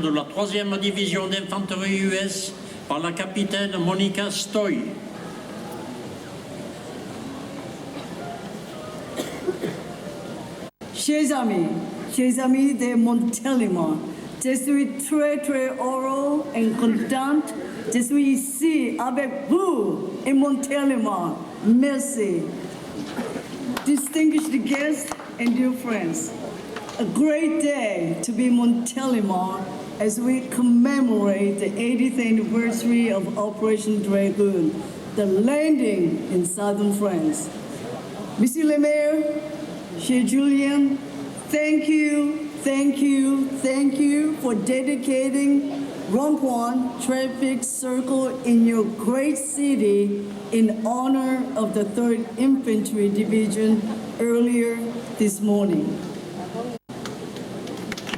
De la 3e division d'infanterie US par la capitaine Monica Stoy. Chers amis de Montélimar, je suis très heureux et content. Je suis ici avec vous in Montélimar. Merci. Distinguished guests and dear friends, a great day to be in Montélimar as we commemorate the 80th anniversary of Operation Dragoon, the landing in southern France. Monsieur le Maire, cher Julien, thank you for dedicating Rond-Point traffic circle in your great city in honor of the 3rd Infantry Division earlier this morning.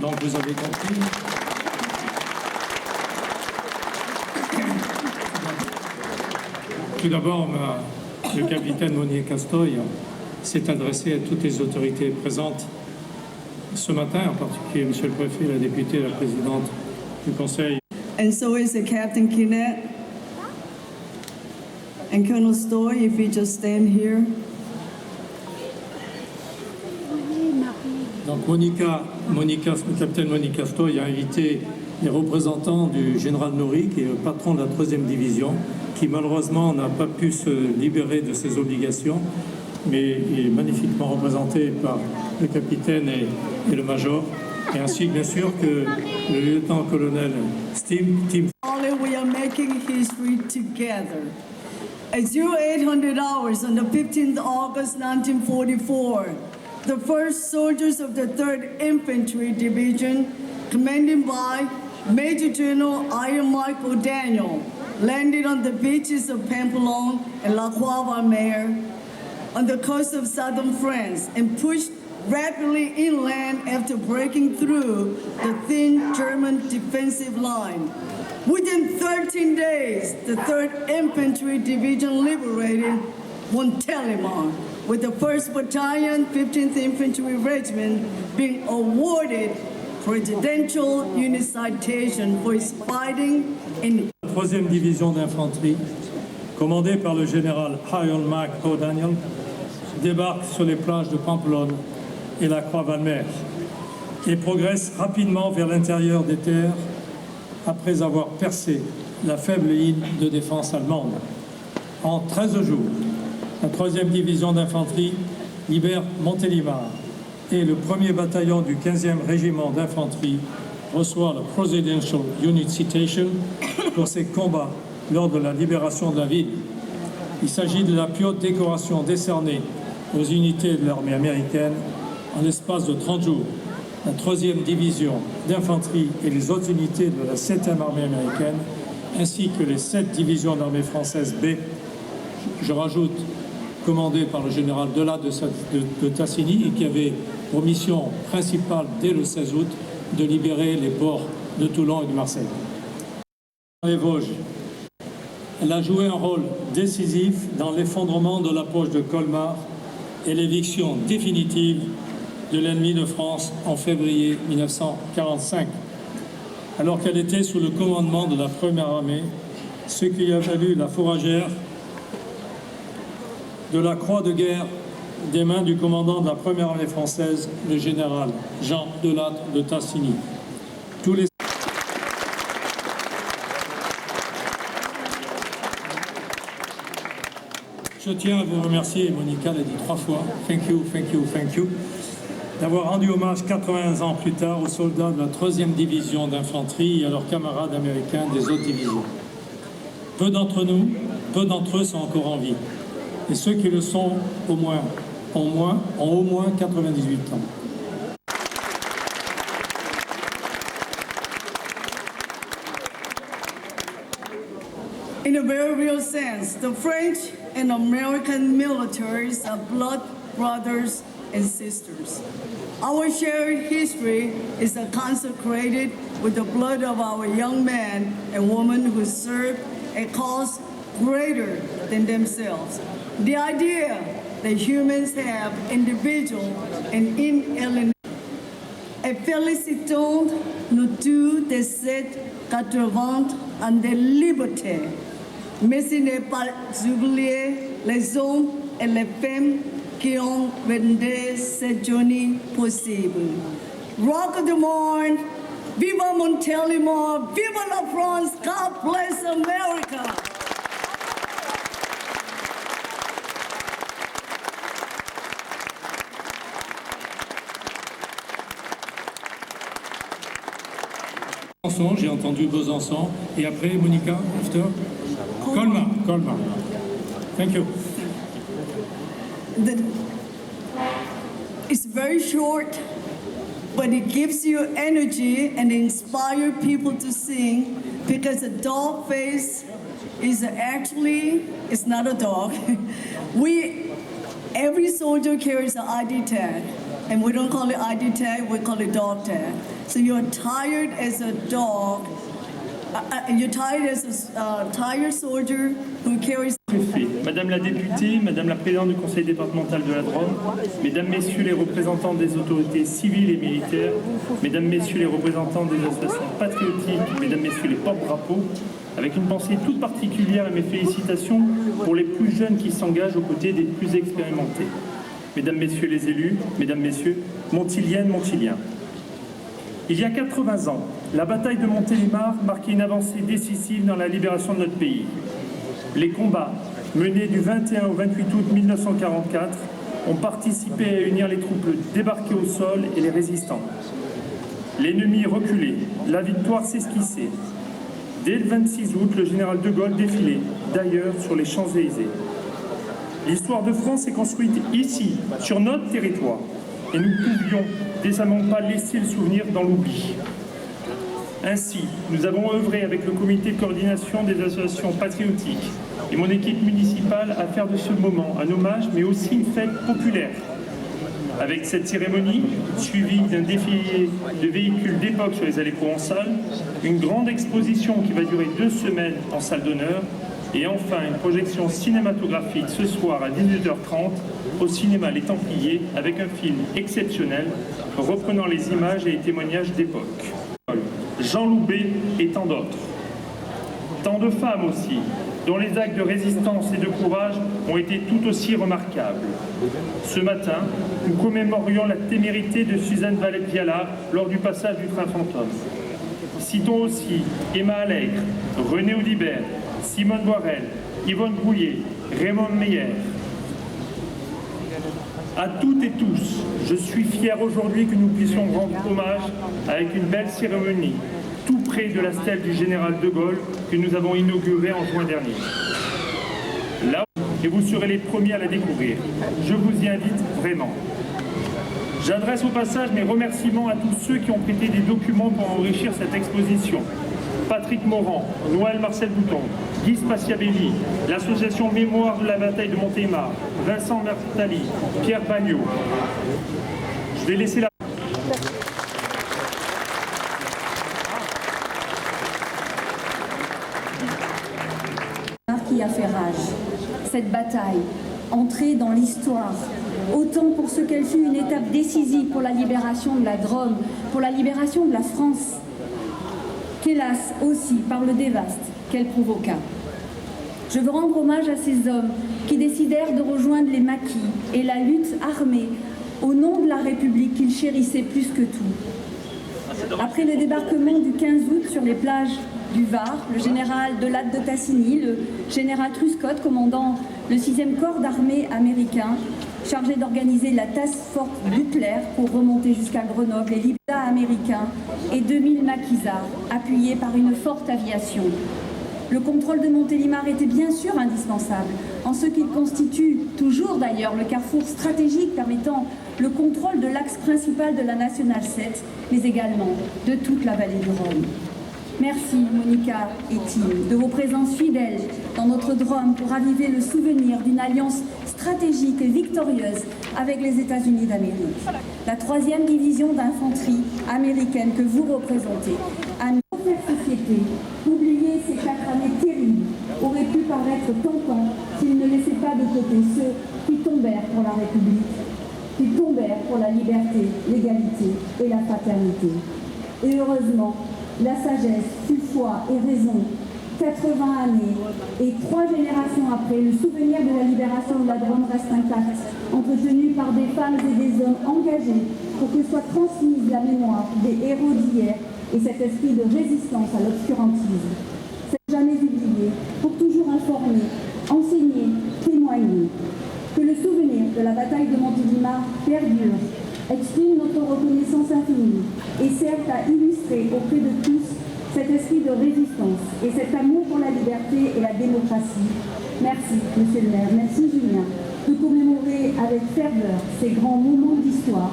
Donc vous avez compris. Tout d'abord, le capitaine Monica Stoy s'est adressé à toutes les autorités présentes ce matin, en particulier Monsieur le Préfet, la députée, la présidente du Conseil. And so is the Captain Kinnett and Colonel Stoy, if you just stand here. Donc le capitaine Monica Stoy a invité les représentants du général Nouri, qui est le patron de la 3e division, qui malheureusement n'a pas pu se libérer de ses obligations, mais il est magnifiquement représenté par le capitaine et le major, et ainsi bien sûr que le lieutenant-colonel Tim. We are making history together. At 0800 hours on the 15th August 1944, the first soldiers of the 3rd Infantry Division, commanded by Major General Iron Michael Daniel, landed on the beaches of Pampelon and La Croix-Valmer on the coast of southern France and pushed rapidly inland after breaking through the thin German defensive line. Within 13 days, the 3rd Infantry Division liberated Montélimar, with the 1st Battalion, 15th Infantry Regiment being awarded Presidential Unit Citation for its fighting in... La 3e division d'infanterie, commandée par le général Iron Mike O'Daniel, débarque sur les plages de Pampelonne et la Croix-Valmer et progresse rapidement vers l'intérieur des terres après avoir percé la faible ligne de défense allemande. En 13 jours, la 3e division d'infanterie libère Montélimar et le 1er bataillon du 15e régiment d'infanterie reçoit la Presidential Unit Citation pour ses combats lors de la libération de la ville. Il s'agit de la plus haute décoration décernée aux unités de l'armée américaine en l'espace de 30 jours. La 3e division d'infanterie et les autres unités de la 7e armée américaine, ainsi que les 7 divisions d'armée française B, je rajoute, commandées par le général Delat de Tassigny et qui avait pour mission principale dès le 16 août de libérer les ports de Toulon et de Marseille. Dans les Vosges, elle a joué un rôle décisif dans l'effondrement de la poche de Colmar et l'éviction définitive de l'ennemi de France en février 1945. Alors qu'elle était sous le commandement de la Première Armée, ce qui a valu la fourragère de la croix de guerre des mains du commandant de la première armée française, le général Jean Delattre de Tassigny. Tous les Je tiens à vous remercier, Monica l'a dit 3 fois, thank you, thank you, thank you, d'avoir rendu hommage 80 ans plus tard aux soldats de la 3e division d'infanterie et à leurs camarades américains des autres divisions. Peu d'entre eux sont encore en vie. Et ceux qui le sont ont au moins 98 ans. In a very real sense, the French and American militaries are blood brothers and sisters. Our shared history is consecrated with the blood of our young men and women who served a cause greater than themselves. The idea that humans have individual and inalienable. Et félicitons nous tous de cette 80 ans de liberté. Mais ce n'est pas oublier les hommes et les femmes qui ont rendu cette journée possible. Rock of the Morn, viva Montélimar, viva la France, God bless America. J'ai entendu Besançon et après Monica, after Colmar. Thank you. It's very short, but it gives you energy and inspire people to sing because a dog face is actually, it's not a dog. Every soldier carries an ID tag, and we don't call it ID tag, we call it dog tag. So you're tired as a dog, you're tired as a tired soldier who carries. Madame la députée, Madame la présidente du conseil départemental de la Drôme, Mesdames, Messieurs les représentants des autorités civiles et militaires, Mesdames, Messieurs les représentants des associations patriotiques, Mesdames, Messieurs les porte-drapeaux, avec une pensée toute particulière et mes félicitations pour les plus jeunes qui s'engagent aux côtés des plus expérimentés. Mesdames, Messieurs les élus, Mesdames, Messieurs, Montiliennes, Montiliens. Il y a 80 ans, la bataille de Montélimar marquait une avancée décisive dans la libération de notre pays. Les combats, menés du 21 au 28 août 1944, ont participé à unir les troupes débarquées au sol et les résistants. L'ennemi reculait, la victoire s'esquissait. Dès le 26 août, le général de Gaulle défilait, d'ailleurs sur les Champs-Élysées. L'histoire de France est construite ici, sur notre territoire, et nous ne pouvions décemment pas laisser le souvenir dans l'oubli. Ainsi, nous avons œuvré avec le comité de coordination des associations patriotiques et mon équipe municipale à faire de ce moment un hommage, mais aussi une fête populaire. Avec cette cérémonie, suivie d'un défilé de véhicules d'époque sur les allées provençales, une grande exposition qui va durer 2 semaines en salle d'honneur, et enfin une projection cinématographique ce soir à 18h30 au cinéma Les Templiers avec un film exceptionnel reprenant les images et les témoignages d'époque. Jean Loubet et tant d'autres. Tant de femmes aussi, dont les actes de résistance et de courage ont été tout aussi remarquables. Ce matin, nous commémorions la témérité de Suzanne Valette-Viala lors du passage du train fantôme. Citons aussi Emma Allègre, René Audibert, Simone Boirel, Yvonne Brouillet, Raymond Meyer. À toutes et tous, je suis fier aujourd'hui que nous puissions rendre hommage avec une belle cérémonie, tout près de la stèle du général de Gaulle que nous avons inaugurée en juin dernier. Là, et vous serez les premiers à la découvrir. Je vous y invite vraiment. J'adresse au passage mes remerciements à tous ceux qui ont prêté des documents pour enrichir cette exposition. Patrick Morand, Noël Marcel Bouton, Guy Spaciabelli, l'association Mémoire de la bataille de Montélimar, Vincent Mertali, Pierre Bagnot. Je vais laisser la... Qui a fait rage. Cette bataille, entrée dans l'histoire, autant pour ce qu'elle fut une étape décisive pour la libération de la Drôme, pour la libération de la France, qu'hélas aussi par le dévaste qu'elle provoqua. Je veux rendre hommage à ces hommes qui décidèrent de rejoindre les maquis et la lutte armée au nom de la République qu'ils chérissaient plus que tout. Après le débarquement du 15 août sur les plages du Var, le général Delatte de Tassigny, le général Truscott, commandant le 6e corps d'armée américain, chargé d'organiser la Task Force Butler pour remonter jusqu'à Grenoble, les Libras américains et 2000 maquisards, appuyés par une forte aviation. Le contrôle de Montélimar était bien sûr indispensable, en ce qu'il constitue toujours d'ailleurs le carrefour stratégique permettant le contrôle de l'axe principal de la Nationale 7, mais également de toute la vallée du Rhône. Merci Monica et Tim de vos présences fidèles dans notre Drôme pour raviver le souvenir d'une alliance stratégique et victorieuse avec les États-Unis d'Amérique. La 3e division d'infanterie américaine que vous représentez a notre société. Oublier ces 4 années terribles aurait pu paraître tentant s'ils ne laissaient pas de côté ceux qui tombèrent pour la République, qui tombèrent pour la liberté, l'égalité et la fraternité. Et heureusement, la sagesse fut foi et raison. 80 années et 3 générations après, le souvenir de la libération de la Drôme reste intact, entretenu par des femmes et des hommes engagés pour que soit transmise la mémoire des héros d'hier et cet esprit de résistance à l'obscurantisme. C'est jamais oublié, pour toujours informer, enseigner, témoigner. Que le souvenir de la bataille de Montélimar perdure, exprime notre reconnaissance infinie et sert à illustrer auprès de tous cet esprit de résistance et cet amour pour la liberté et la démocratie. Merci, Monsieur le maire, merci Julien, de commémorer avec ferveur ces grands moments d'histoire.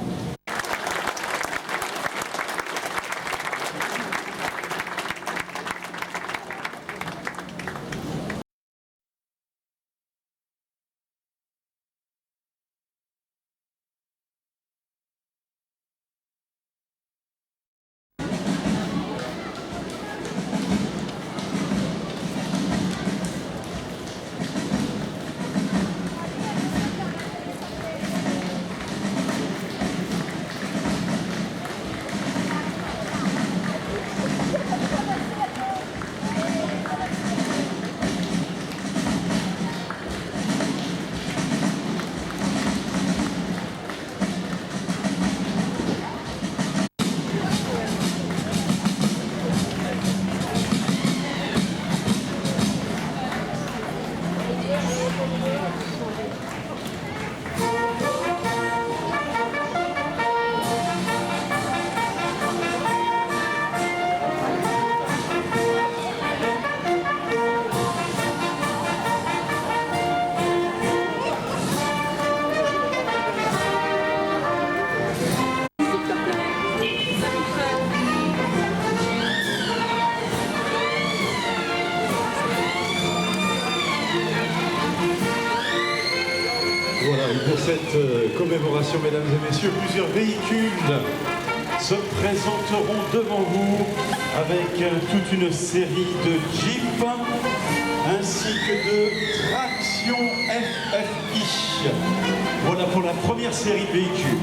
Pour cette commémoration, mesdames et messieurs, plusieurs véhicules se présenteront devant vous avec toute une série de jeeps ainsi que de traction FFI. Voilà pour la première série de véhicules.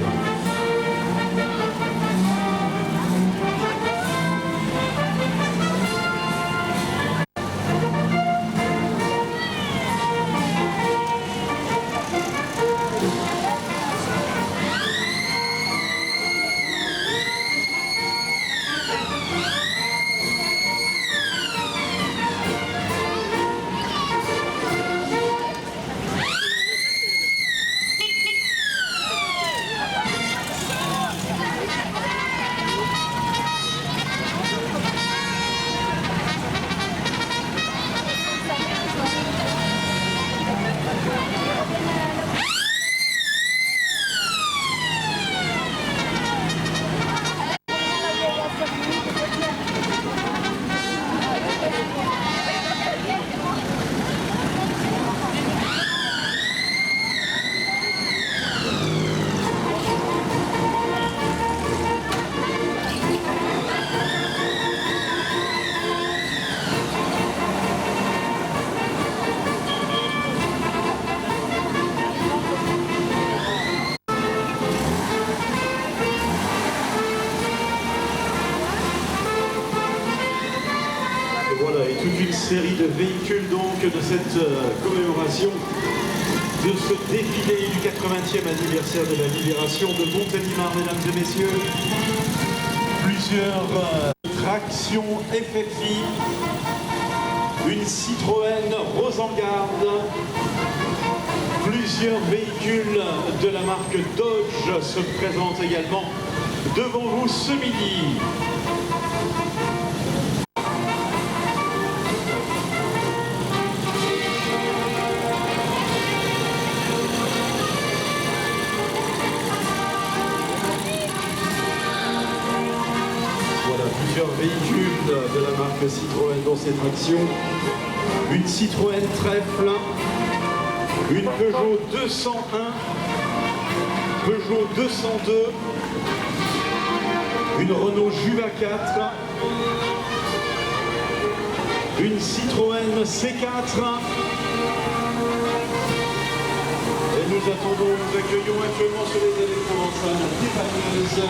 véhicule donc de cette commémoration de ce défilé du 80e anniversaire de la libération de Montélimar, mesdames et messieurs. Plusieurs tractions FFI, une Citroën Rosengarde, plusieurs véhicules de la marque Dodge se présentent également devant vous ce midi. Plusieurs véhicules de la marque Citroën dans ces tractions. Une Citroën Trèfle, une Peugeot 201, Peugeot 202, une Renault Juva 4, une Citroën C4. Et nous attendons, nous accueillons actuellement sur les électrovençales la dépanneuse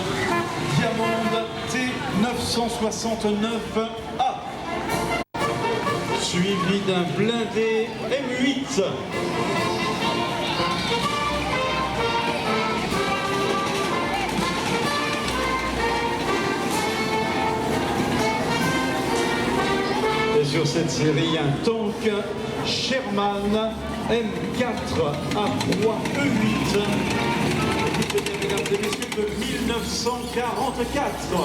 Diamande T969A, suivi d'un blindé M8. Et sur cette série, un tank Sherman M4A3E8. Mesdames et messieurs, de 1944.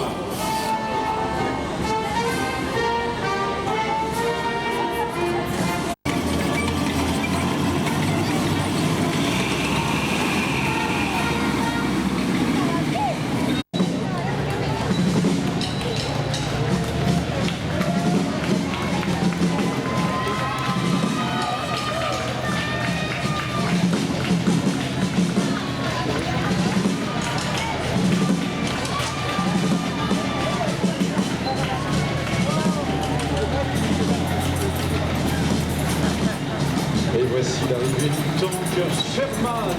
Et voici l'arrivée du tank Sherman.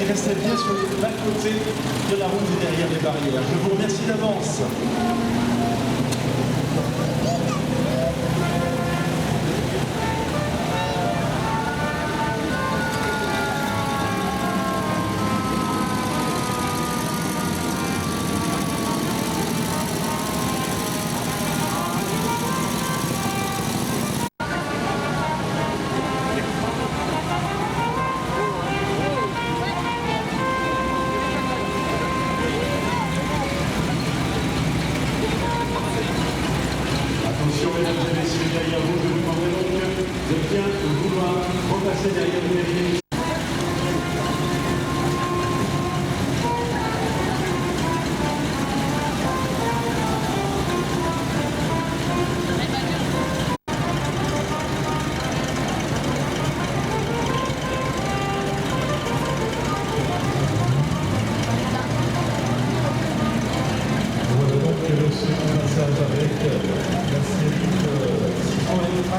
Restez bien sur les bas-côtés de la route et derrière les barrières. Je vous remercie d'avance.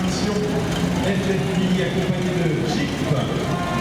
Fédération FFI accompagné de Jeep.